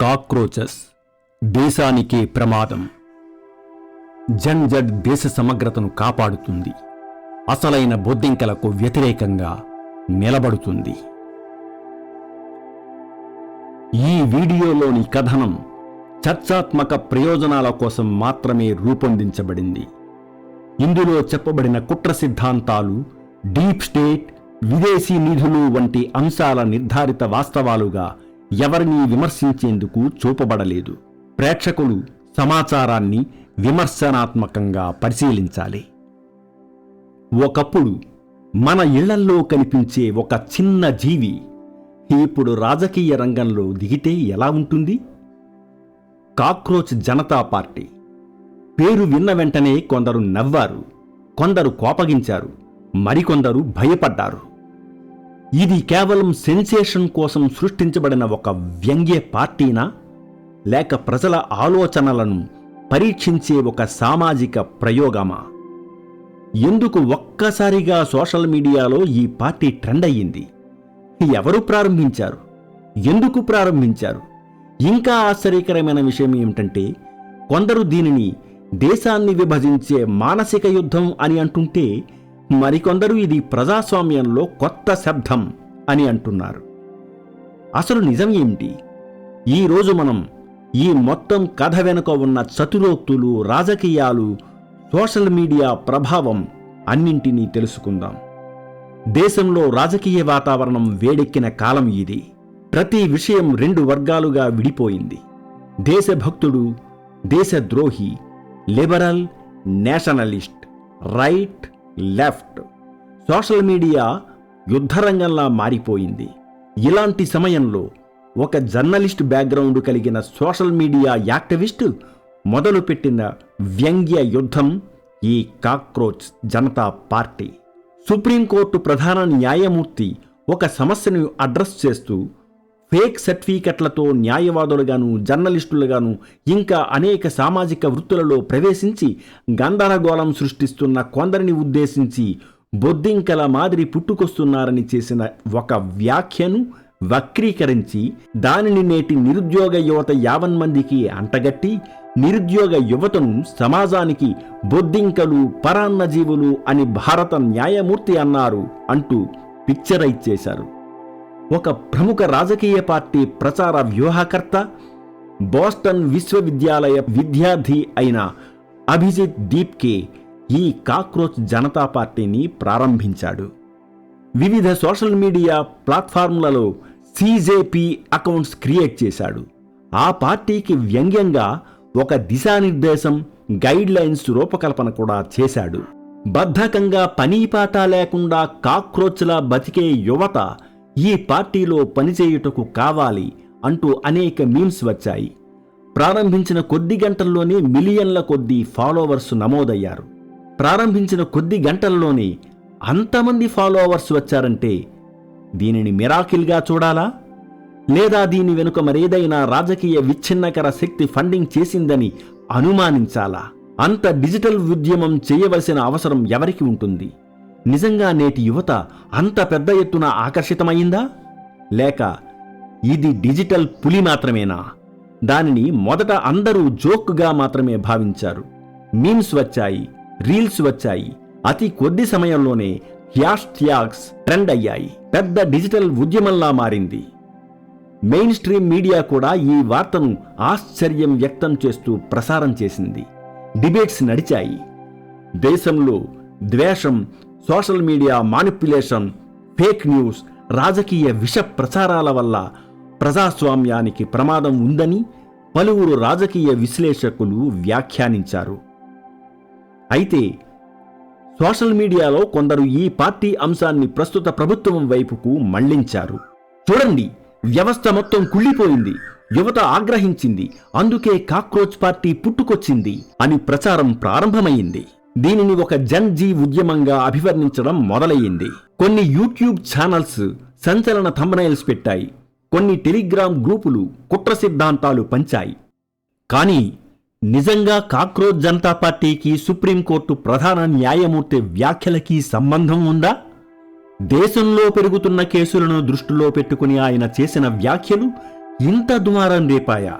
Cockroaches దేశానికే ప్రమాదం. జంజడ్ దేశ సమగ్రతను కాపాడుతుంది, అసలైన బొద్దింకలకు వ్యతిరేకంగా నిలబడుతుంది. ఈ వీడియోలోని కథనం చర్చాత్మక ప్రయోజనాల కోసం మాత్రమే రూపొందించబడింది. ఇందులో చెప్పబడిన కుట్ర సిద్ధాంతాలు, డీప్ స్టేట్, విదేశీ నిధులు వంటి అంశాల నిర్ధారిత వాస్తవాలుగా ఎవరినీ విమర్శించేందుకు చూపబడలేదు. ప్రేక్షకులు సమాచారాన్ని విమర్శనాత్మకంగా పరిశీలించాలి. ఒకప్పుడు మన ఇళ్లల్లో కనిపించే ఒక చిన్న జీవి ఇప్పుడు రాజకీయ రంగంలో దిగితే ఎలా ఉంటుంది? కాక్రోచ్ జనతా పార్టీ పేరు విన్న వెంటనే కొందరు నవ్వారు, కొందరు కోపగించారు, మరికొందరు భయపడ్డారు. ఇది కేవలం సెన్సేషన్ కోసం సృష్టించబడిన ఒక వ్యంగ్య పార్టీనా, లేక ప్రజల ఆలోచనలను పరీక్షించే ఒక సామాజిక ప్రయోగమా? ఎందుకు ఒక్కసారిగా సోషల్ మీడియాలో ఈ పార్టీ ట్రెండ్ అయ్యింది? ఎవరు ప్రారంభించారు? ఎందుకు ప్రారంభించారు? ఇంకా ఆశ్చర్యకరమైన విషయం ఏమిటంటే, కొందరు దీనిని దేశాన్ని విభజించే మానసిక యుద్ధం అని అంటుంటే, మరికొందరు ఇది ప్రజాస్వామ్యంలో కొత్త శబ్దం అని అంటున్నారు. అసలు నిజం ఏమిటి? ఈరోజు మనం ఈ మొత్తం కథ వెనుక ఉన్న చతురోక్తులు, రాజకీయాలు, సోషల్ మీడియా ప్రభావం అన్నింటినీ తెలుసుకుందాం. దేశంలో రాజకీయ వాతావరణం వేడెక్కిన కాలం ఇది. ప్రతి విషయం రెండు వర్గాలుగా విడిపోయింది. దేశభక్తుడు, దేశద్రోహి, liberal, nationalist, right, left. Social media యుద్ధరంగంలా మారిపోయింది. ఇలాంటి సమయంలో ఒక జర్నలిస్ట్ బ్యాక్గ్రౌండ్ కలిగిన సోషల్ మీడియా యాక్టివిస్ట్ మొదలుపెట్టిన వ్యంగ్య యుద్ధం ఈ కాక్రోచ్ జనతా పార్టీ. సుప్రీంకోర్టు ప్రధాన న్యాయమూర్తి ఒక సమస్యను అడ్రస్ చేస్తూ ఫేక్ సర్టిఫికెట్లతో న్యాయవాదులుగాను, జర్నలిస్టులుగాను, ఇంకా అనేక సామాజిక వృత్తులలో ప్రవేశించి గందరగోళం సృష్టిస్తున్న కొందరిని ఉద్దేశించి బొద్దింకల మాదిరి పుట్టుకొస్తున్నారని చేసిన ఒక వ్యాఖ్యను వక్రీకరించి దానిని నేటి నిరుద్యోగ యువత 50 మందికి అంటగట్టి నిరుద్యోగ యువతను సమాజానికి బొద్దింకలు, పరాన్నజీవులు అని భారత న్యాయమూర్తి అన్నారు అంటూ పిక్చరైజ్ చేశారు. ఒక ప్రముఖ రాజకీయ పార్టీ ప్రచార వ్యూహకర్త, బోస్టన్ విశ్వవిద్యాలయ విద్యార్థి అయిన అభిజిత్ దీప్కే ఈ కాక్రోచ్ జనతా పార్టీని ప్రారంభించాడు. వివిధ సోషల్ మీడియా ప్లాట్ఫామ్లలో CJP అకౌంట్స్ క్రియేట్ చేశాడు. ఆ పార్టీకి వ్యంగ్యంగా ఒక దిశానిర్దేశం, గైడ్ లైన్స్ రూపకల్పన కూడా చేశాడు. బద్ధకంగా పనీపాట లేకుండా కాక్రోచ్లా బతికే యువత ఈ పార్టీలో పనిచేయుటకు కావాలి అంటూ అనేక మీమ్స్ వచ్చాయి. ప్రారంభించిన కొద్ది గంటల్లోనే మిలియన్ల కొద్దీ ఫాలోవర్స్ నమోదయ్యారు. ప్రారంభించిన కొద్ది గంటల్లోనే అంతమంది ఫాలోవర్స్ వచ్చారంటే దీనిని మిరాకిల్గా చూడాలా, లేదా దీని వెనుక మరేదైనా రాజకీయ విచ్ఛిన్నకర శక్తి ఫండింగ్ చేసిందని అనుమానించాలా? అంత డిజిటల్ ఉద్యమం చేయవలసిన అవసరం ఎవరికి ఉంటుంది? నిజంగా నేటి యువత అంత పెద్ద ఎత్తున ఆకర్షితమైందా, లేక ఇది డిజిటల్ పులి మాత్రమేనా? దానిని మొదట అందరూ జోక్గా మాత్రమే భావించారు. మీమ్స్ వచ్చాయి, రీల్స్ వచ్చాయి. అతి కొద్ది సమయంలోనే హ్యాష్ ట్యాగ్స్ ట్రెండ్ అయ్యాయి. పెద్ద డిజిటల్ ఉద్యమంలా మారింది. మెయిన్ స్ట్రీమ్ మీడియా కూడా ఈ వార్తను ఆశ్చర్యం వ్యక్తం చేస్తూ ప్రసారం చేసింది. డిబేట్స్ నడిచాయి. దేశంలో ద్వేషం, social media manipulation, fake news, రాజకీయ విష ప్రచారాల వల్ల ప్రజాస్వామ్యానికి ప్రమాదం ఉందని పలువురు రాజకీయ విశ్లేషకులు వ్యాఖ్యానించారు. అయితే సోషల్ మీడియాలో కొందరు ఈ పార్టీ అంశాన్ని ప్రస్తుత ప్రభుత్వం వైపుకు మళ్లించారు. చూడండి, వ్యవస్థ మొత్తం కుళ్ళిపోయింది, యువత ఆగ్రహించింది, అందుకే కాక్రోచ్ పార్టీ పుట్టుకొచ్చింది అని ప్రచారం ప్రారంభమైంది. దీనిని ఒక జన్-జీ ఉద్యమంగా అభివర్ణించడం మొదలయ్యింది. కొన్ని యూట్యూబ్ ఛానల్స్ సంచలన థంబ్నైల్స్ పెట్టాయి. కొన్ని టెలిగ్రామ్ గ్రూపులు కుట్ర సిద్ధాంతాలు పంచాయి. కానీ నిజంగా కాక్రోచ్ జనతా పార్టీకి సుప్రీంకోర్టు ప్రధాన న్యాయమూర్తి వ్యాఖ్యలకి సంబంధం ఉందా? దేశంలో పెరుగుతున్న కేసులను దృష్టిలో పెట్టుకుని ఆయన చేసిన వ్యాఖ్యలు ఇంత దుమారం రేపాయా?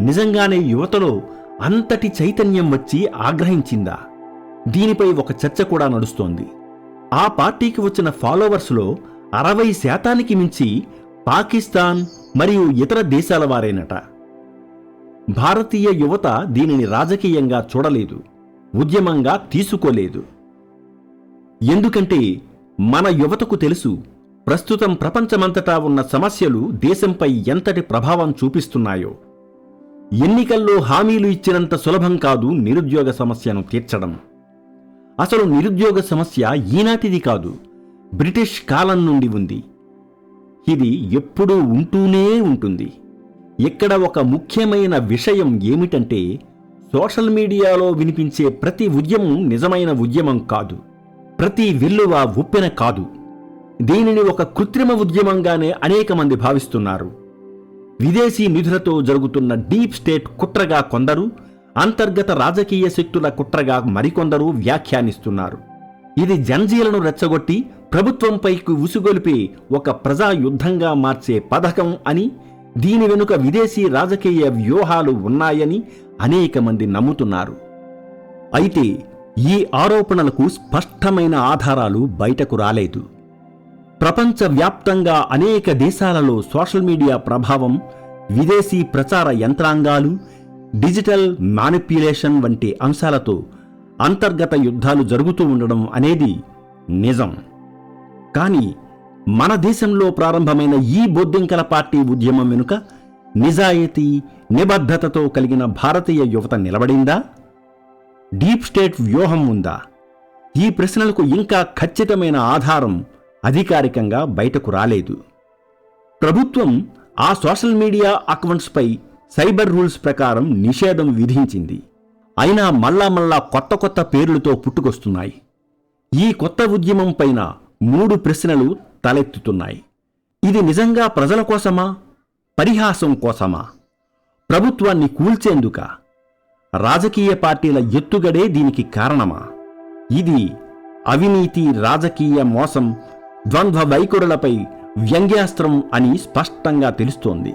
నిజంగానే యువతలో అంతటి చైతన్యం వచ్చి ఆగ్రహించిందా? దీనిపై ఒక చర్చ కూడా నడుస్తోంది. ఆ పార్టీకి వచ్చిన ఫాలోవర్స్లో 60% మించి పాకిస్తాన్ మరియు ఇతర దేశాల వారేనట. భారతీయ యువత దీనిని రాజకీయంగా చూడలేదు, ఉద్యమంగా తీసుకోలేదు. ఎందుకంటే మన యువతకు తెలుసు, ప్రస్తుతం ప్రపంచమంతటా ఉన్న సమస్యలు దేశంపై ఎంతటి ప్రభావం చూపిస్తున్నాయో. ఎన్నికల్లో హామీలు ఇచ్చినంత సులభం కాదు నిరుద్యోగ సమస్యను తీర్చడం. అసలు నిరుద్యోగ సమస్య ఈనాటిది కాదు, బ్రిటిష్ కాలం నుండి ఉంది. ఇది ఎప్పుడూ ఉంటూనే ఉంటుంది. ఇక్కడ ఒక ముఖ్యమైన విషయం ఏమిటంటే, సోషల్ మీడియాలో వినిపించే ప్రతి ఉద్యమం నిజమైన ఉద్యమం కాదు, ప్రతి వెల్లువ ఉప్పెన కాదు. దీనిని ఒక కృత్రిమ ఉద్యమంగానే అనేక మంది భావిస్తున్నారు. విదేశీ నిధులతో జరుగుతున్న డీప్ స్టేట్ కుట్రగా కొందరు, అంతర్గత రాజకీయ శక్తుల కుట్రగా మరికొందరు వ్యాఖ్యానిస్తున్నారు. ఇది జంజీలను రెచ్చగొట్టి ప్రభుత్వంపైకి ఉసుగొలిపే ఒక ప్రజా యుద్ధంగా మార్చే పథకం అని, దీని వెనుక విదేశీ రాజకీయ వ్యూహాలు ఉన్నాయని అనేక మంది నమ్ముతున్నారు. అయితే ఈ ఆరోపణలకు స్పష్టమైన ఆధారాలు బయటకు రాలేదు. ప్రపంచవ్యాప్తంగా అనేక దేశాలలో సోషల్ మీడియా ప్రభావం, విదేశీ ప్రచార యంత్రాంగాలు, డిజిటల్ మ్యానిప్యులేషన్ వంటి అంశాలతో అంతర్గత యుద్ధాలు జరుగుతూ ఉండడం అనేది నిజం. కానీ మన దేశంలో ప్రారంభమైన ఈ బొద్దింకల పార్టీ ఉద్యమం వెనుక నిజాయితీ, నిబద్ధతతో కలిగిన భారతీయ యువత నిలబడిందా? డీప్ స్టేట్ వ్యూహం ఉందా? ఈ ప్రశ్నలకు ఇంకా ఖచ్చితమైన ఆధారం అధికారికంగా బయటకు రాలేదు. ప్రభుత్వం ఆ సోషల్ మీడియా అకౌంట్స్పై సైబర్ రూల్స్ ప్రకారం నిషేధం విధించింది. అయినా మళ్ళా కొత్త పేర్లతో పుట్టుకొస్తున్నాయి. ఈ కొత్త ఉద్యమం పైన 3 ప్రశ్నలు తలెత్తుతున్నాయి. ఇది నిజంగా ప్రజల కోసమా? పరిహాసం కోసమా? ప్రభుత్వాన్ని కూల్చేందుకా? రాజకీయ పార్టీల ఎత్తుగడే దీనికి కారణమా? ఇది అవినీతి, రాజకీయ మోసం, ద్వంద్వ వైఖరులపై వ్యంగ్యాస్త్రం అని స్పష్టంగా తెలుస్తోంది.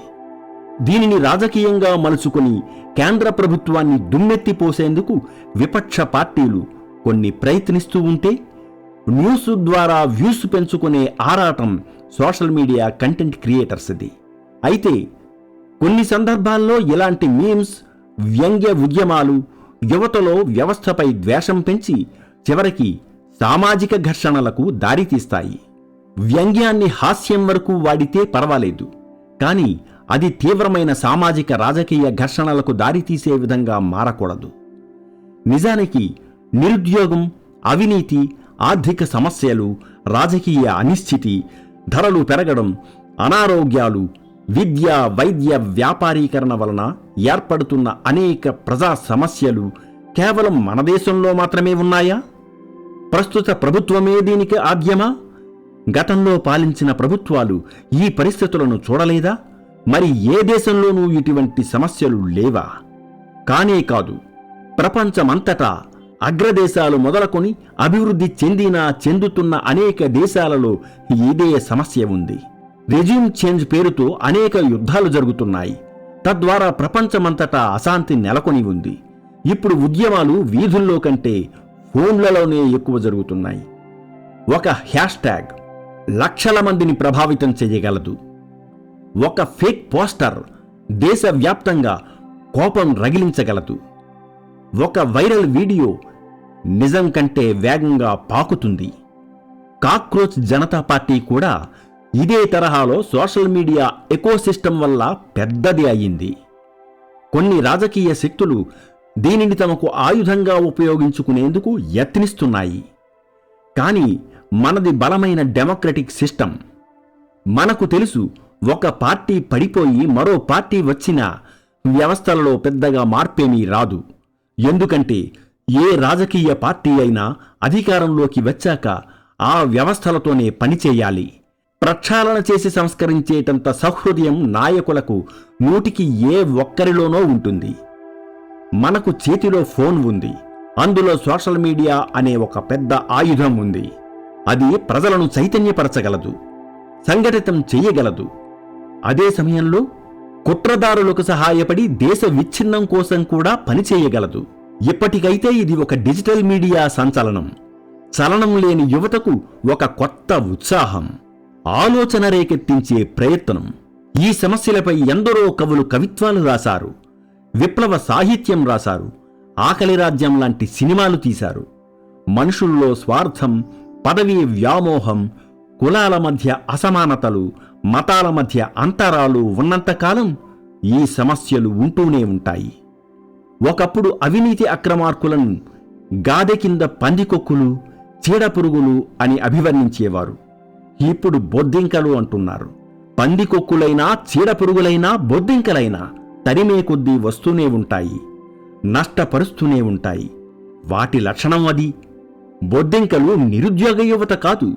దీనిని రాజకీయంగా మలుచుకుని కేంద్ర ప్రభుత్వాన్ని దుమ్మెత్తిపోసేందుకు విపక్ష పార్టీలు కొన్ని ప్రయత్నిస్తూ ఉంటే, న్యూస్ ద్వారా వ్యూస్ పెంచుకునే ఆరాటం సోషల్ మీడియా కంటెంట్ క్రియేటర్స్ది. అయితే కొన్ని సందర్భాల్లో ఇలాంటి మీమ్స్, వ్యంగ్య ఉద్యమాలు యువతలో వ్యవస్థపై ద్వేషం పెంచి చివరికి సామాజిక ఘర్షణలకు దారితీస్తాయి. వ్యంగ్యాన్ని హాస్యం వరకు వాడితే పర్వాలేదు, కానీ అది తీవ్రమైన సామాజిక రాజకీయ ఘర్షణలకు దారితీసే విధంగా మారకూడదు. నిజానికి నిరుద్యోగం, అవినీతి, ఆర్థిక సమస్యలు, రాజకీయ అనిశ్చితి, ధరలు పెరగడం, అనారోగ్యాలు, విద్య, వైద్య వ్యాపారీకరణ వలన ఏర్పడుతున్న అనేక ప్రజా సమస్యలు కేవలం మన దేశంలో మాత్రమే ఉన్నాయా? ప్రస్తుత ప్రభుత్వమే దీనికి ఆద్యమా? గతంలో పాలించిన ప్రభుత్వాలు ఈ పరిస్థితులను చూడలేదా? మరి ఏ దేశంలోనూ ఇటువంటి సమస్యలు లేవా? కానే కాదు, ప్రపంచమంతటా అగ్రదేశాలు మొదలుకొని అభివృద్ధి చెందుతున్న అనేక దేశాలలో ఇదే సమస్య ఉంది. రెజ్యూమ్ చేంజ్ పేరుతో అనేక యుద్ధాలు జరుగుతున్నాయి. తద్వారా ప్రపంచమంతటా అశాంతి నెలకొని ఉంది. ఇప్పుడు ఉద్యమాలు వీధుల్లో కంటే ఫోన్లలోనే ఎక్కువ జరుగుతున్నాయి. ఒక హ్యాష్ ట్యాగ్ లక్షల మందిని ప్రభావితం చేయగలదు. ఒక ఫేక్ పోస్టర్ దేశవ్యాప్తంగా కోపం రగిలించగలదు. ఒక వైరల్ వీడియో నిజం కంటే వేగంగా పాకుతుంది. కాక్రోచ్ జనతా పార్టీ కూడా ఇదే తరహాలో సోషల్ మీడియా ఎకోసిస్టమ్ వల్ల పెద్దది అయ్యింది. కొన్ని రాజకీయ శక్తులు దీనిని తమకు ఆయుధంగా ఉపయోగించుకునేందుకు యత్నిస్తున్నాయి. కానీ మనది బలమైన డెమోక్రటిక్ సిస్టమ్. మనకు తెలుసు, ఒక పార్టీ పడిపోయి మరో పార్టీ వచ్చినా వ్యవస్థలలో పెద్దగా మార్పేమీ రాదు. ఎందుకంటే ఏ రాజకీయ పార్టీ అయినా అధికారంలోకి వచ్చాక ఆ వ్యవస్థలతోనే పనిచేయాలి. ప్రక్షాళన చేసి సంస్కరించేటంత సహృదయం నాయకులకు 100కి ఏ ఒక్కరిలోనో ఉంటుంది. మనకు చేతిలో ఫోన్ ఉంది. అందులో సోషల్ మీడియా అనే ఒక పెద్ద ఆయుధం ఉంది. అది ప్రజలను చైతన్యపరచగలదు, సంఘటితం చెయ్యగలదు. అదే సమయంలో కుట్రదారులకు సహాయపడి దేశ విచ్ఛిన్నం కోసం కూడా పనిచేయగలదు. ఇప్పటికైతే ఇది ఒక డిజిటల్ మీడియా సంచలనం. చలనం లేని యువతకు ఒక కొత్త ఉత్సాహం, ఆలోచన రేకెత్తించే ప్రయత్నం. ఈ సమస్యలపై ఎందరో కవులు కవిత్వాలు రాశారు, విప్లవ సాహిత్యం రాశారు, ఆకలి రాజ్యం లాంటి సినిమాలు తీశారు. మనుషుల్లో స్వార్థం, పదవీ వ్యామోహం, కులాల మధ్య అసమానతలు, మతాల మధ్య అంతరాలు ఉన్నంతకాలం ఈ సమస్యలు ఉంటూనే ఉంటాయి. ఒకప్పుడు అవినీతి అక్రమార్కులను గాదె కింద పందికొక్కులు, చీడపురుగులు అని అభివర్ణించేవారు. ఇప్పుడు బొద్దింకలు అంటున్నారు. పందికొక్కులైనా, చీడపురుగులైనా, బొద్దింకలైనా తరిమే కొద్దీ వస్తూనే ఉంటాయి, నష్టపరుస్తూనే ఉంటాయి. వాటి లక్షణం అది. బొద్దింకలు నిరుద్యోగ యువత కాదు,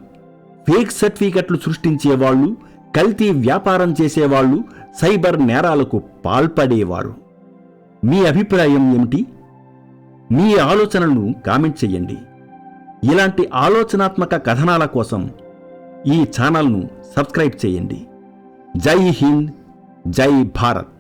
ఫేక్ సర్టిఫికెట్లు సృష్టించేవాళ్లు, కల్తీ వ్యాపారం చేసేవాళ్లు, సైబర్ నేరాలకు పాల్పడేవారు. మీ అభిప్రాయం ఏమిటి? మీ ఆలోచనలను కామెంట్ చెయ్యండి. ఇలాంటి ఆలోచనాత్మక కథనాల కోసం ఈ ఛానల్ను సబ్స్క్రైబ్ చేయండి. జై హింద్, జై భారత్.